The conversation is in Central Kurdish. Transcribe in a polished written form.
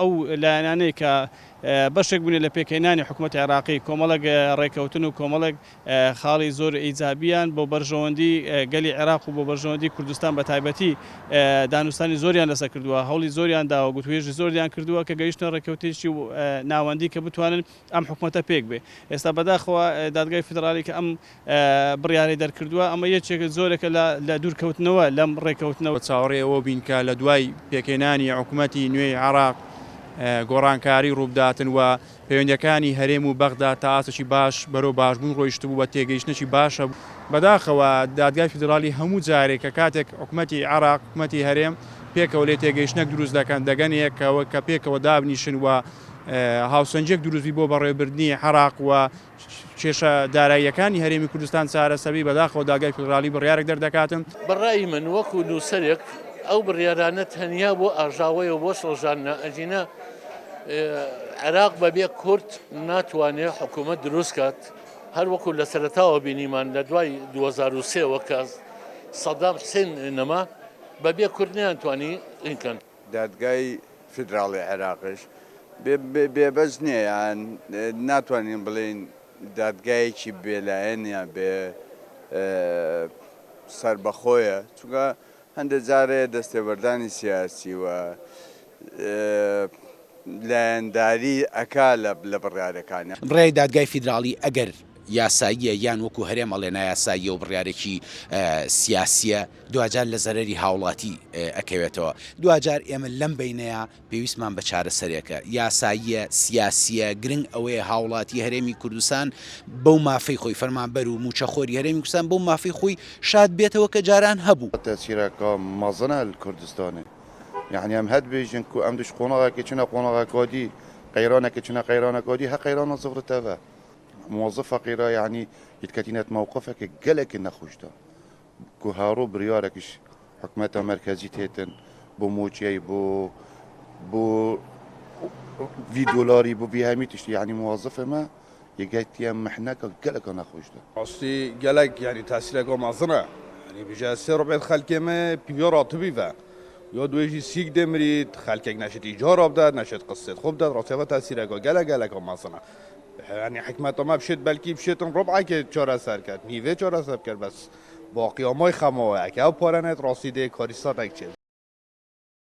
ئەو لایەنانەی کە بەشێک بوون لە پێکهێنانی حکوومەتی عێراقی کۆمەڵێک ڕێکەوتن و کۆمەڵێک خاڵی زۆر ئیجابیان بۆ بەرژەوەندی گەلی عێراق و بۆ بەرژەوەندی کوردستان بە تایبەتی دانوستانی زۆریان لەسەر کردووە، هەوڵی زۆریان داوە، گوتوێژی زۆریان کردووە کە گەیشتنە ڕێکەوتێکی ناوەندی کە بتوانن ئەم حکوومەتە پێک بێ. ئێستا بەداخەوە دادگای فیدرالی کە ئەم بڕیارەی دەرکردووە ئەمە یەکێک زۆرێکە لە دوورکەوتنەوە لەم ڕێکەوتنەوە. چاوەڕێەوە بین کە لە دوای پێکهێنانی حکوومەتی نوێی عێراق گۆڕانکاری ڕووداتن و پەیوەندیەکانی هەرێم و بەغدا تا ئاسێکی باش بەرەو باشبوون ڕۆیشت بوو بە تێگەیشتنێکی باشە. بەداخەوە دادگای فیدرالی هەموو جارێک کە کاتێک حکوومەتی عێراق حکوومەتی هەرێم پێکەوە لێ تێگەیشتنێک دروست دەکەن دەگەنێکەوە کە پێکەوە دابنیشن و هاوسەنجێک دروستبی بۆ بەڕێوەبردننی عێراق و کێشە داراییەکانی هەرێمی کوردستان چارەسەری بەداخەوە دادگای فیدرالی بڕیارێک دەردەکاتن. بەڕای من وەکو نووسەرێک ئەو بڕیارانە تەنیا بۆ ئاژاوەیە بۆ سەڵژانە ئەجینە عێراق بەبێ کورد ناتوانێت حکوومەت دروست کات هەر وەکو لە سەرەتاوە بینیمان لە دوای 2023 کە سەدام حسێن نەما بەبێ کورد نەیانتوانی ئینکەن. دادگای فیدراڵی عێراقش بێبەز نییە یان ناتوانین بڵین دادگایەکی بێلایەنە بێ سربەخۆیە چونکە هەندێک جارێ دەستێوەردانی سیاسی و لایەنداری ئەکا لە بڕیارەکانە. ڕێی دادگای فیدراڵی ئەگەر یاساییە یان وەکو هەرێم ئەڵێ نایاساییە و بڕیارێکی سیاسیە دوجار لە زەرەری هاوڵاتی ئەکەوێتەوە. دوجار ئێمە لەم بینەیە پێویستمان بە چارەسەرێکە یاساییە سیاسیە گرنگ ئەوەیە هاوڵاتی هەرێمی کوردستان بەو مافەی خۆی فەرمانبەر و موچەخۆری هەرێمی کوردستان بەو مافەی خۆی شاد بێتەوە کە جاران هەبوو. تەسیرەکە مەزنە کوردستانی یعنی ئەم هەد بێژن و ئەم دوش قۆناغاکە چنە قۆناغاکۆدی قەیرانێکە چنە قەیرانەکۆدی هە قەیرانە زغرتەوە موظف فقيرة يعني يتكتينات موقفك قالك نخوشته كهارو برياركش حكومة مركزية تيتن بو موجي بو في دولاري بو بيهاميتش يعني موظفة ما يجيت يم محناك قالك نخوشته أصلي قالك يعني تأثيرك مازنة يعني بيجي سير بيت خلك ما بيورا طبيبة یا دویجی سیگ دمرید خلکک نشد ایجار آب داد نشد قصه خوب داد راسته تأثیره که گله مازنه يعني حکمت ما بشد بلکی بشد ربعی که چهار سر کرد میوه چهار سر کرد بس باقی ما خماه که او پارنت راسیده کاریستان یک چیز